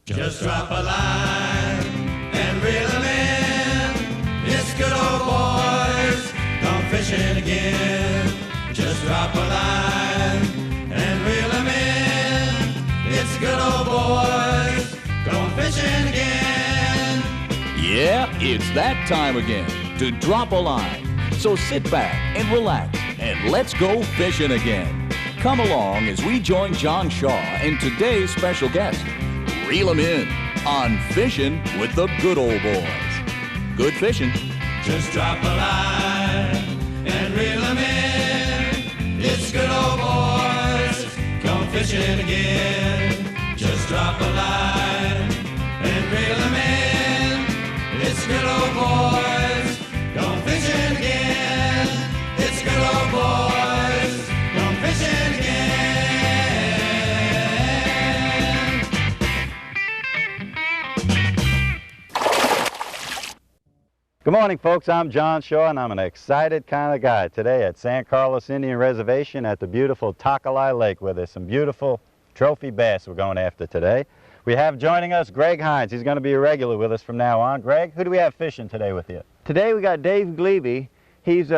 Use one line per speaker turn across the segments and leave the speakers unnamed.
Just drop a line and reel 'em in. It's good old boys, gone fishing again. Just drop a line and reel 'em in. It's good old boys, gone fishing again.
Yeah, it's that time again to drop a line. So sit back and relax and let's go fishing again. Come along as we join John Shaw and today's special guest. Reel 'em in on Fishing with the Good Old Boys. Good fishing.
Just drop a line and reel 'em in. It's good old boys, gone fishing again. Just drop a line and reel 'em in. It's good old boys, gone fishing again. It's good old boys, gone fishing again.
Good morning, folks. I'm John Shaw, and I'm an excited kind of guy today at San Carlos Indian Reservation at the beautiful Takalai Lake, where there's some beautiful trophy bass we're going after today. We have joining us Greg Hines. He's going to be a regular with us from now on. Greg, who do we have fishing today with you?
Today we got Dave Gliebe. He's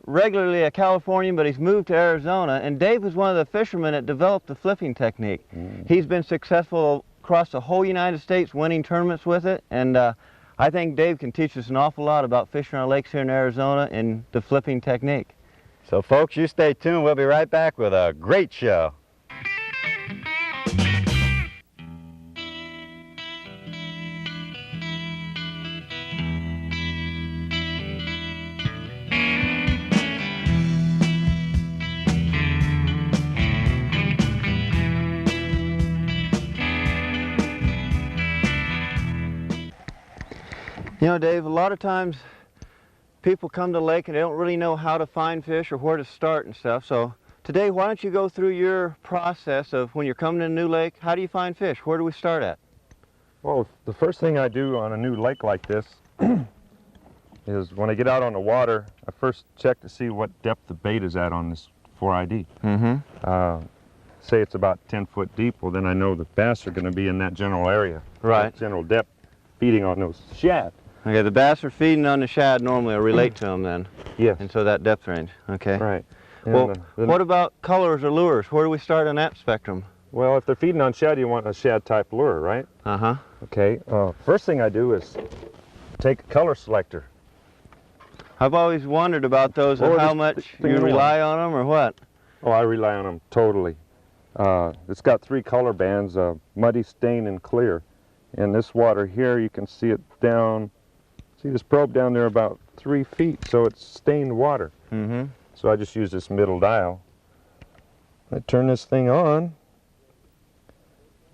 regularly a Californian, but he's moved to Arizona, and Dave was one of the fishermen that developed the flipping technique. He's been successful across the whole United States, winning tournaments with it, and I think Dave can teach us an awful lot about fishing our lakes here in Arizona and the flipping technique.
So, folks, you stay tuned. We'll be right back with a great show.
You know, Dave, a lot of times people come to the lake and they don't really know how to find fish or where to start and stuff. So today, why don't you go through your process of when you're coming to a new lake, how do you find fish? Where do we start at?
Well, the first thing I do on a new lake like this is when I get out on the water, I first check to see what depth the bait is at on this 4ID. Say it's about 10 foot deep, well then I know the bass are going to be in that general area.
Right.
That general depth, feeding on those shad.
Okay, the bass are feeding on the shad normally, or relate to them then.
Yes.
And so that depth range, okay.
Right.
Well,
And,
what about colors or lures? Where do we start on that spectrum?
well, if they're feeding on shad, you want a shad type lure, right?
Uh-huh.
Okay, first thing I do is take a color selector.
I've always wondered about those
What
and
were
how
the
much
thing
you
you
rely on them or what?
Oh, I rely on them totally. It's got 3 color bands, muddy, stain, and clear. And this water here, you can see it down, see this probe down there about 3 feet, so it's stained water. So I just use this middle dial. I turn this thing on.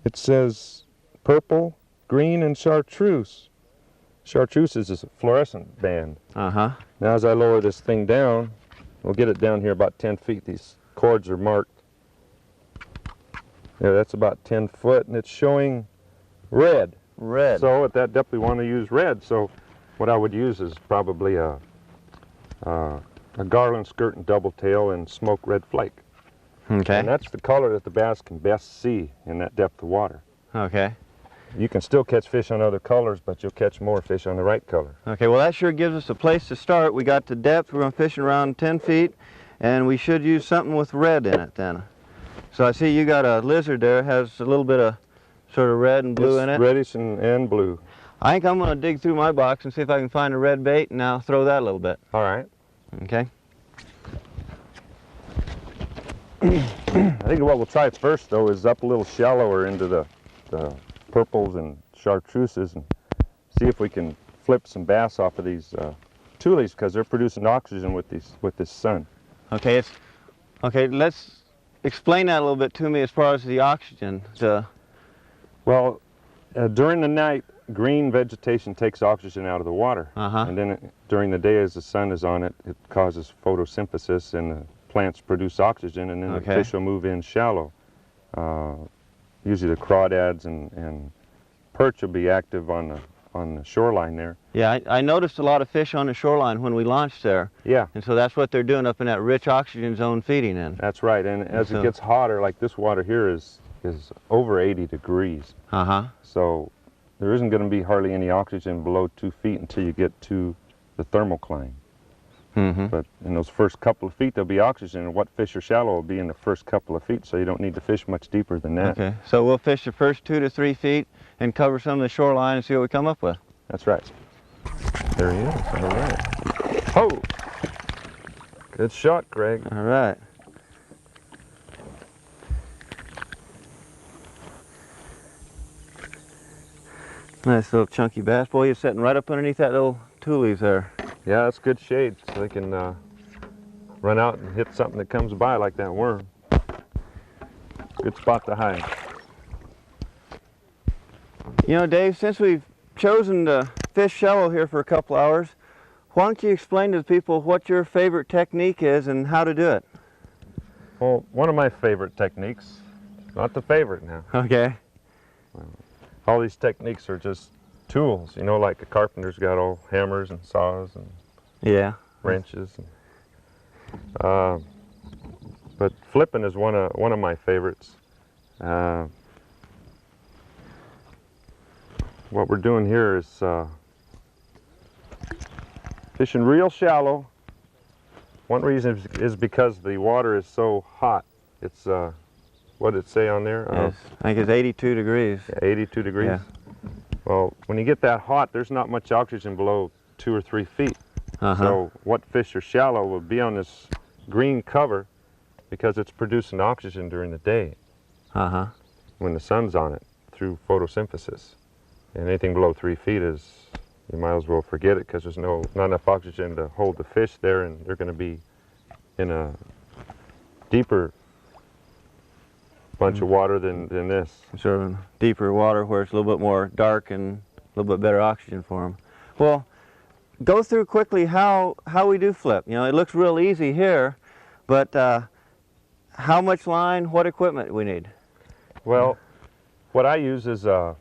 It says purple, green, and chartreuse. Chartreuse is a fluorescent band.
Uh-huh.
Now as I lower this thing down, we'll get it down here about 10 feet. These cords are marked. There, that's about 10 foot, and it's showing red.
Red.
So at that depth we want to use red. So what I would use is probably a garland skirt and double tail and smoke red flake.
Okay.
And that's the color that the bass can best see in that depth of water.
Okay.
You can still catch fish on other colors, but you'll catch more fish on the right color.
Okay, well that sure gives us a place to start. We got the depth, we're going to fish around 10 feet, and we should use something with red in it then. So I see you got a lizard there, has a little bit of sort of red and blue in it.
Reddish and blue.
I think I'm going to dig through my box and see if I can find a red bait, and I'll throw that a little bit.
All right.
Okay.
I think what we'll try first, though, is up a little shallower into the purples and chartreuses and see if we can flip some bass off of these tulies, because they're producing oxygen with this sun.
Okay, okay, let's explain that a little bit to me as far as the oxygen.
Well, during the night, green vegetation takes oxygen out of the water. And then during the day, as the sun is on it, it causes photosynthesis and the plants produce oxygen, and then the fish will move in shallow. Usually the crawdads and perch will be active on the shoreline there.
Yeah, I noticed a lot of fish on the shoreline when we launched there.
Yeah.
And so that's what they're doing up in that rich oxygen zone feeding in.
That's right, and as it gets hotter, like this water here is is over 80 degrees.
Uh-huh.
So there isn't going to be hardly any oxygen below 2 feet until you get to the thermocline.
Mm-hmm.
But in those first couple of feet, there'll be oxygen, and what fish are shallow will be in the first couple of feet, so you don't need to fish much deeper than that.
Okay, so we'll fish the first 2 to 3 feet and cover some of the shoreline and see what we come up with.
That's right. There he is. All right. Oh! Good shot, Greg.
All right. Nice little chunky bass. Boy, you're sitting right up underneath that little two leaves there.
Yeah, that's good shade, so they can run out and hit something that comes by like that worm. Good spot to hide.
You know, Dave, since we've chosen to fish shallow here for a couple hours, why don't you explain to the people what your favorite technique is and how to do it?
Well, one of my favorite techniques, not the favorite now.
Okay.
All these techniques are just tools, you know, like a carpenter's got all hammers and saws and
Yeah.
wrenches. And, but flipping is one of my favorites. What we're doing here is fishing real shallow. One reason is because the water is so hot. It's what did it say on there?
Yes. I think it's 82 degrees.
82 degrees.
Yeah.
Well, when you get that hot, there's not much oxygen below 2 or 3 feet.
Uh-huh.
So what fish are shallow will be on this green cover because it's producing oxygen during the day
Uh-huh.
when the sun's on it through photosynthesis. And anything below 3 feet is, you might as well forget it because there's not enough oxygen to hold the fish there, and they're going to be in a deeper bunch of water than this.
Sort of deeper water where it's a little bit more dark and a little bit better oxygen for them. Well, go through quickly how we do flip. You know, it looks real easy here, but how much line, what equipment we need?
Well, what I use is a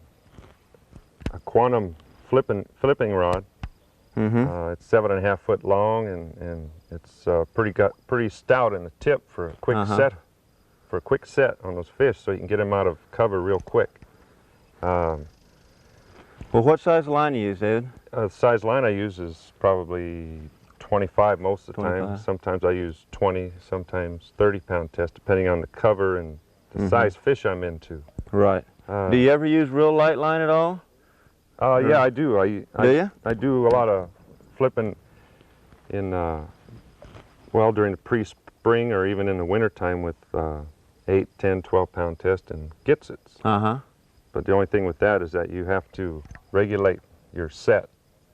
quantum flipping rod.
Mm-hmm.
It's 7.5 foot long, and it's pretty stout in the tip for a quick set. For a quick set on those fish, so you can get them out of cover real quick.
Well, what size line do you use, David?
The size line I use is probably 25 most of the
25.
time. Sometimes I use 20, sometimes 30-pound test, depending on the cover and the size fish I'm into.
Right. Do you ever use real light line at all?
Yeah, I do.
Do you?
I do a lot of flipping in, well, during the pre-spring or even in the wintertime with 8, 10, 12-pound test and gitsits.
Uh-huh.
But the only thing with that is that you have to regulate your set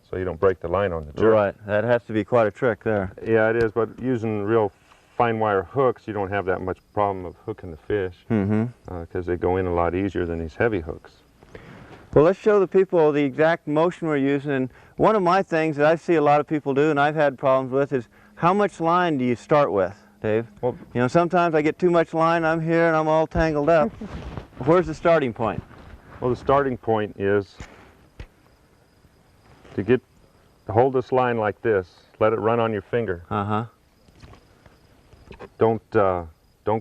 so you don't break the line on the jerk.
Right. That has to be quite a trick there.
Yeah, it is, but using real fine wire hooks, you don't have that much problem of hooking the fish because they go in a lot easier than these heavy hooks.
Well, let's show the people the exact motion we're using. And one of my things that I see a lot of people do and I've had problems with is how much line do you start with, Dave? Well, you know, sometimes I get too much line, I'm here and I'm all tangled up. Where's the starting point?
Well, the starting point is to hold this line like this, let it run on your finger.
Uh-huh.
Don't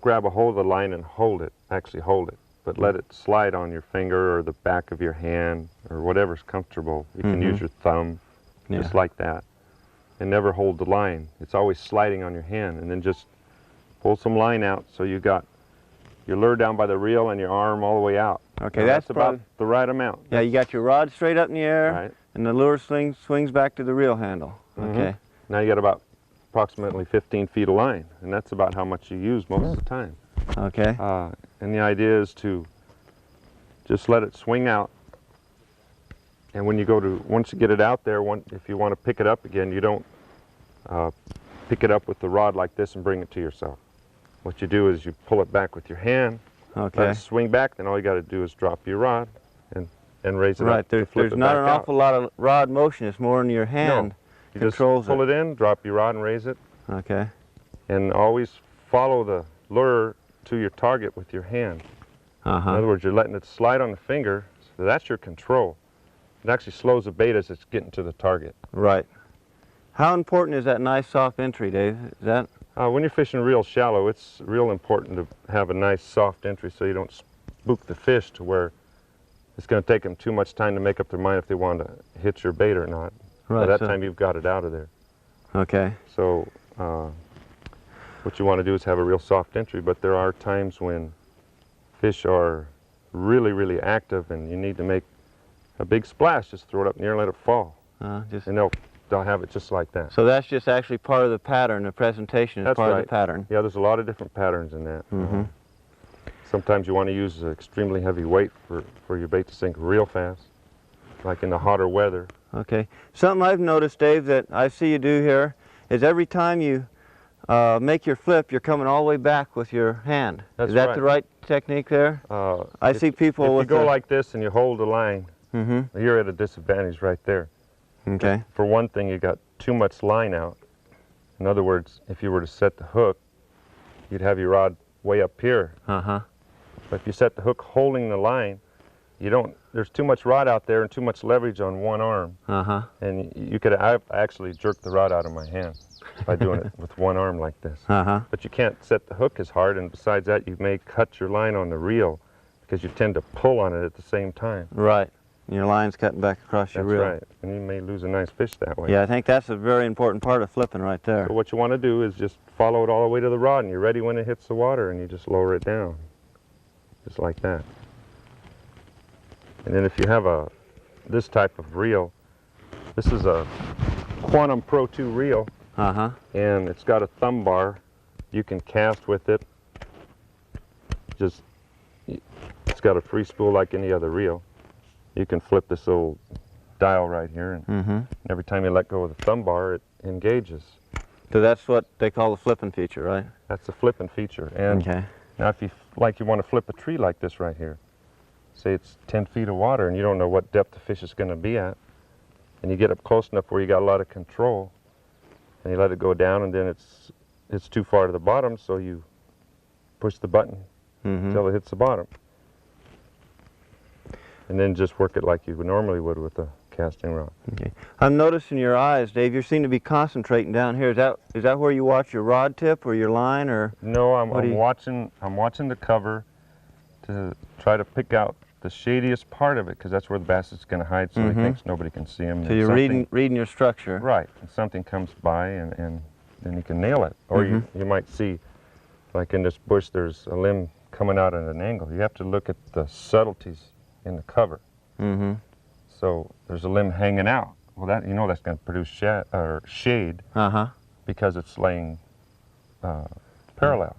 grab a hold of the line and actually hold it, but let it slide on your finger or the back of your hand or whatever's comfortable. You can use your thumb, just like that. And never hold the line. It's always sliding on your hand, and then just pull some line out so you got your lure down by the reel and your arm all the way out.
Okay,
now,
that's
about the right amount.
Yeah, you got your rod straight up in the air,
right,
and the lure swings back to the reel handle. Okay.
Now you got about approximately 15 feet of line, and that's about how much you use most of the time.
Okay.
And the idea is to just let it swing out. And when you once you get it out there, if you want to pick it up again, you don't pick it up with the rod like this and bring it to yourself. What you do is you pull it back with your hand, let it swing back, then all you got to do is drop your rod and raise it up.
Right, there's not an awful lot of rod motion, it's more in your hand.
No, you just pull it in, drop your rod and raise it.
Okay.
And always follow the lure to your target with your hand. In other words, you're letting it slide on the finger, so that's your control. It actually slows the bait as it's getting to the target.
Right. How important is that nice soft entry, Dave? Is that?
When you're fishing real shallow, it's real important to have a nice soft entry so you don't spook the fish to where it's going to take them too much time to make up their mind if they want to hit your bait or not.
Right.
By that time, you've got it out of there.
Okay.
So what you want to do is have a real soft entry, but there are times when fish are really, really active and you need to make a big splash. Just throw it up in the air and let it fall. And they'll have it just like that.
So that's just actually part of the pattern. The presentation is part of the pattern.
Yeah, there's a lot of different patterns in that. Sometimes you want to use extremely heavy weight for your bait to sink real fast, like in the hotter weather.
Okay. Something I've noticed, Dave, that I see you do here is every time you make your flip, you're coming all the way back with your hand.
That's
is that
right.
the right technique there? I see people
if you go like this and you hold the line, you're at a disadvantage right there.
Okay.
For one thing, you got too much line out. In other words, if you were to set the hook, you'd have your rod way up here. But if you set the hook holding the line, there's too much rod out there and too much leverage on one arm. And you could actually jerk the rod out of my hand by doing it with one arm like this. But you can't set the hook as hard, and besides that, you may cut your line on the reel because you tend to pull on it at the same time.
Right. Your line's cutting back across your reel.
That's right. And you may lose a nice fish that way.
Yeah, I think that's a very important part of flipping right there.
So what you want to do is just follow it all the way to the rod, and you're ready when it hits the water, and you just lower it down. Just like that. And then if you have this type of reel, this is a Quantum Pro 2 reel, and it's got a thumb bar. You can cast with it. It's got a free spool like any other reel. You can flip this little dial right here, and every time you let go of the thumb bar, it engages.
So that's what they call the flipping feature, right?
That's the flipping feature. And now if you want to flip a tree like this right here, say it's 10 feet of water and you don't know what depth the fish is going to be at, and you get up close enough where you got a lot of control, and you let it go down, and then it's too far to the bottom, so you push the button until it hits the bottom. And then just work it like you normally would with a casting rod.
Okay. I'm noticing your eyes, Dave. You seem to be concentrating down here. Is that where you watch your rod tip or your line, or?
No, I'm watching the cover to try to pick out the shadiest part of it, because that's where the bass is going to hide, so he thinks nobody can see him.
So you're reading your structure.
Right. And something comes by, and then you can nail it. Or you might see, like in this bush, there's a limb coming out at an angle. You have to look at the subtleties in the cover. So there's a limb hanging out. Well, that's going to produce shade because it's laying parallel.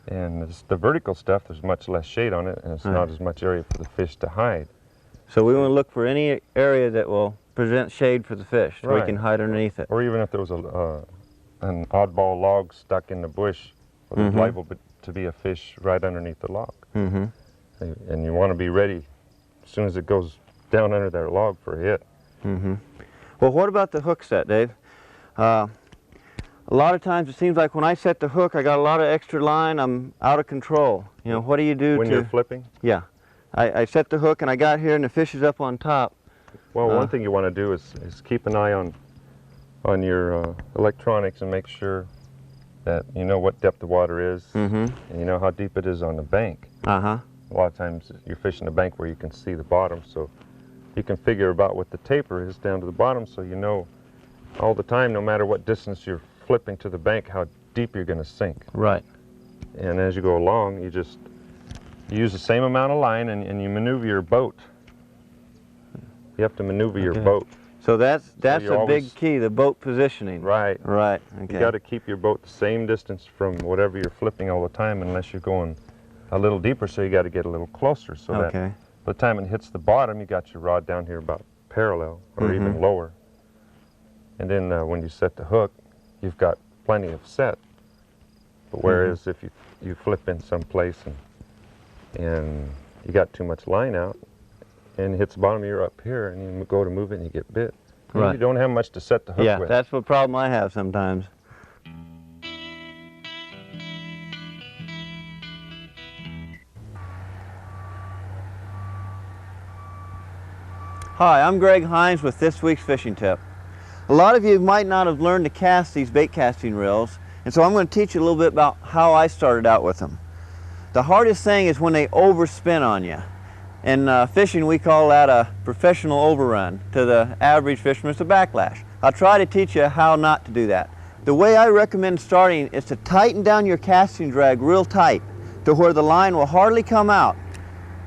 And the vertical stuff, there's much less shade on it, and it's not as much area for the fish to hide.
So we want to look for any area that will present shade for the fish, so we can hide underneath it.
Or even if there was an oddball log stuck in the bush, well, there's liable to be a fish right underneath the log. And you want to be ready as soon as it goes down under that log for a hit.
Well, what about the hook set, Dave? A lot of times it seems like when I set the hook, I got a lot of extra line, I'm out of control. You know, what do you do
when you're flipping?
Yeah. I set the hook and I got here and the fish is up on top.
Well, one thing you want to do is keep an eye on your electronics and make sure that you know what depth the water is and you know how deep it is on the bank. A lot of times you're fishing a bank where you can see the bottom, so you can figure about what the taper is down to the bottom, so you know all the time, no matter what distance you're flipping to the bank, how deep you're going to sink.
Right.
And as you go along, you use the same amount of line, and you maneuver your boat. You have to maneuver your boat.
So that's a big key, the boat positioning.
Right.
Right. Okay.
You got to keep your boat the same distance from whatever you're flipping all the time, unless you're going a little deeper, so you got to get a little closer, so that by the time it hits the bottom, you got your rod down here about parallel or even lower. And then when you set the hook, you've got plenty of set. But whereas if you flip in some place and you got too much line out and it hits the bottom, you're up here, and you go to move it and you get bit. And you don't have much to set the hook with.
Yeah, that's the problem I have sometimes. Hi, I'm Greg Hines with this week's fishing tip. A lot of you might not have learned to cast these bait casting reels, and so I'm going to teach you a little bit about how I started out with them. The hardest thing is when they overspin on you. In fishing, we call that a professional overrun. To the average fisherman, it's a backlash. I'll try to teach you how not to do that. The way I recommend starting is to tighten down your casting drag real tight to where the line will hardly come out.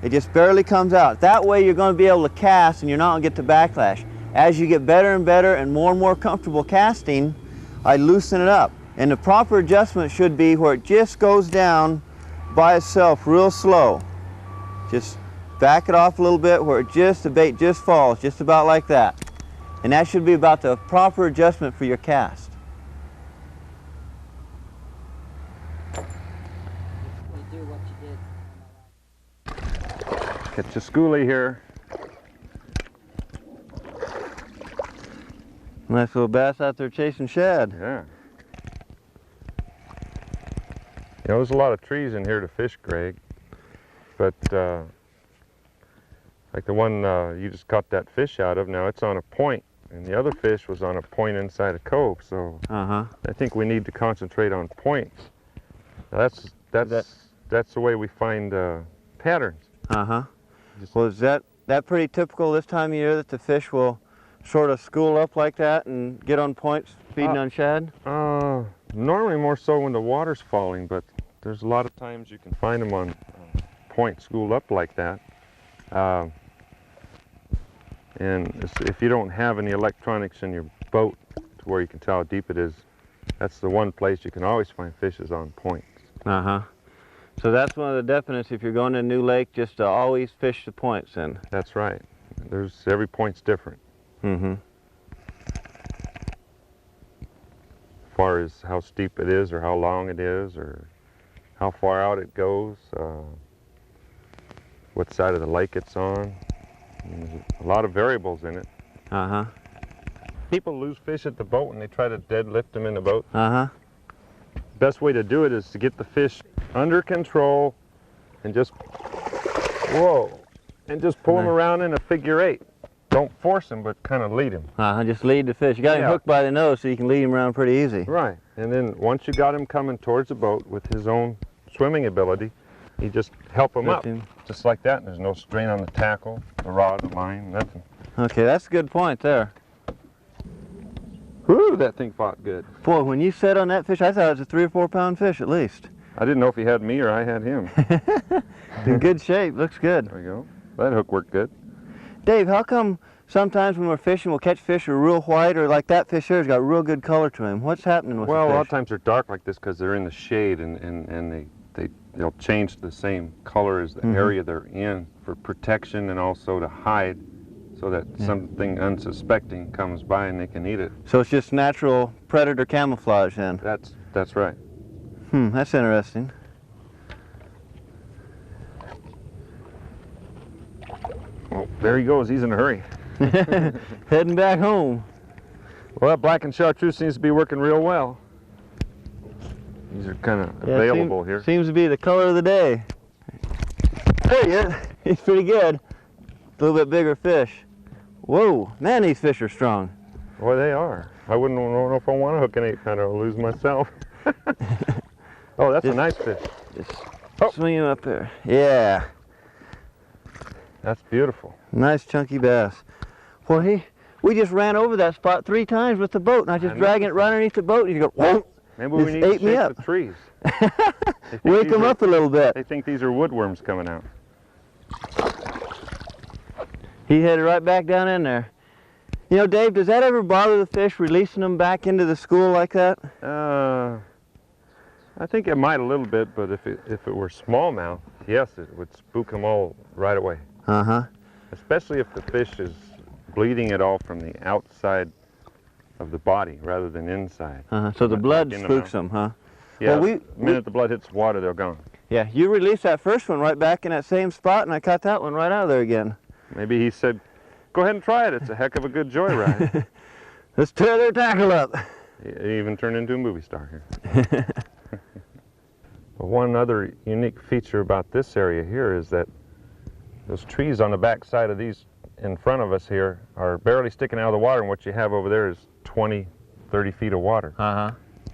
It just barely comes out. That way you're going to be able to cast and you're not going to get the backlash. As you get better and better and more comfortable casting, I loosen it up. And the proper adjustment should be where it just goes down by itself real slow. Just back it off a little bit where the bait just falls, just about like that. And that should be about the proper adjustment for your cast.
Catch a schoolie here.
Nice little bass out there chasing shad.
Yeah. You know, there's a lot of trees in here to fish, Greg, but like the one you just caught that fish out of, now it's on a point, and the other fish was on a point inside a cove, so I think we need to concentrate on points. Now that's the way we find patterns.
Well, is that pretty typical this time of year that the fish will sort of school up like that and get on points feeding on shad?
Normally more so when the water's falling, but there's a lot of times you can find them on point schooled up like that. And if you don't have any electronics in your boat to where you can tell how deep it is, that's the one place you can always find fish is on points.
So that's one of the definitions if you're going to a new lake, just to always fish the points then.
That's right. Every point's different. As far as how steep it is or how long it is or how far out it goes, what side of the lake it's on. There's a lot of variables in it. People lose fish at the boat when they try to deadlift them in the boat. Best way to do it is to get the fish under control and just, just pull them around in a figure eight. Don't force him, but kind of lead him.
Just lead the fish. You got him hooked by the nose so you can lead him around pretty easy.
Right, and then once you got him coming towards the boat with his own swimming ability, you just help him up, just like that, and there's no strain on the tackle, the rod, the line, nothing.
Okay, that's a good point there.
Whew, that thing fought good.
Boy, when you set on that fish, I thought it was a 3 or 4 pound fish at least.
I didn't know if he had me or I had him.
In good shape, looks good.
There we go. That hook worked good.
Dave, how come sometimes when we're fishing, we'll catch fish that are real white, or like that fish here's got real good color to him? What's happening with the fish?
Well, a lot of times they're dark like this because they're in the shade, and they'll change the same color as the area they're in for protection and also to hide, so that something unsuspecting comes by and they can eat it.
So it's just natural predator camouflage then?
That's right.
That's interesting.
Well, there he goes. He's in a hurry.
Heading back home.
Well, that black and chartreuse seems to be working real well. These are kind of available here.
Seems to be the color of the day. There he is. He's pretty good. A little bit bigger fish. Whoa, man, these fish are strong.
Boy, they are. I wouldn't know if I want to hook an 8-pounder. I'll lose myself. Oh, that's a nice fish.
Just swing him up there. Yeah.
That's beautiful.
Nice chunky bass. Well, we just ran over that spot 3 times with the boat, and I just dragging it right underneath the boat, and you go, whoa.
Maybe we need to shake the trees.
Wake them up a little bit.
They think these are woodworms coming out.
He headed right back down in there. You know, Dave, does that ever bother the fish, releasing them back into the school like that?
I think it might a little bit, but if it were smallmouth, yes, it would spook them all right away. Especially if the fish is bleeding it all from the outside of the body rather than inside.
So the blood spooks them, huh?
Yeah, well, the minute the blood hits water, they're gone.
Yeah, you released that first one right back in that same spot, and I caught that one right out of there again.
Maybe he said, go ahead and try it. It's a heck of a good joyride.
Let's tear their tackle up.
He even turned into a movie star here. Well, one other unique feature about this area here is that those trees on the back side of these in front of us here are barely sticking out of the water, and what you have over there is 20, 30 feet of water.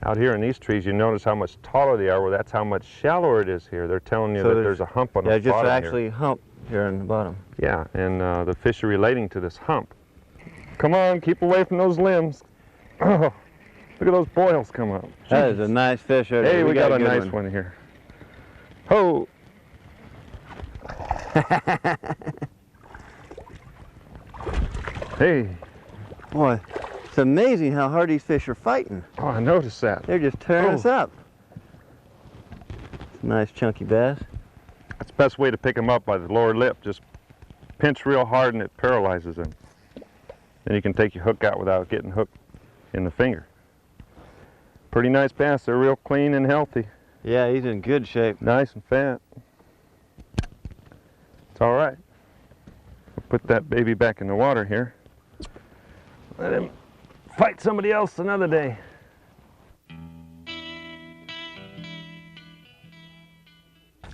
Out here in these trees, you notice how much taller they are. Well, that's how much shallower it is here. They're telling you that there's a hump on the bottom here.
Yeah, just actually a hump here in the bottom.
Yeah, and the fish are relating to this hump. Come on, keep away from those limbs. Oh, look at those boils come up.
That is a nice fish right there.
Hey, we got a
good
nice one here. Ho! Hey.
Boy, it's amazing how hard these fish are fighting.
Oh, I noticed that.
They're just tearing us up. It's a nice chunky bass.
That's the best way to pick them up, by the lower lip. Just pinch real hard and it paralyzes them. Then you can take your hook out without getting hooked in the finger. Pretty nice bass. They're real clean and healthy.
Yeah, he's in good shape.
Nice and fat. It's all right. We'll put that baby back in the water here. Let him fight somebody else another day.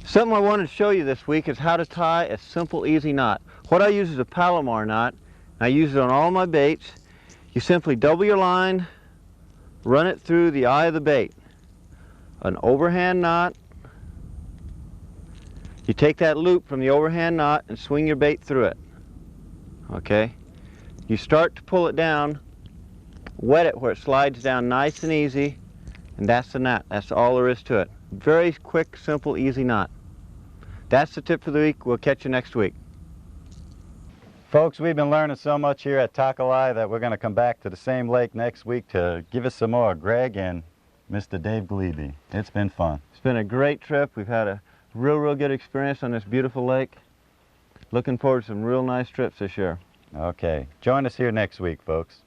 Something I wanted to show you this week is how to tie a simple, easy knot. What I use is a Palomar knot. I use it on all my baits. You simply double your line, run it through the eye of the bait. An overhand knot. You take that loop from the overhand knot and swing your bait through it. Okay? You start to pull it down, wet it where it slides down nice and easy, and that's the knot. That's all there is to it. Very quick, simple, easy knot. That's the tip for the week. We'll catch you next week.
Folks, we've been learning so much here at Takalai that we're going to come back to the same lake next week to give us some more. Greg and Mr. Dave Gliebe. It's been fun.
It's been a great trip. We've had a real good experience on this beautiful lake. Looking forward to some real nice trips this year.
Okay. Join us here next week, folks.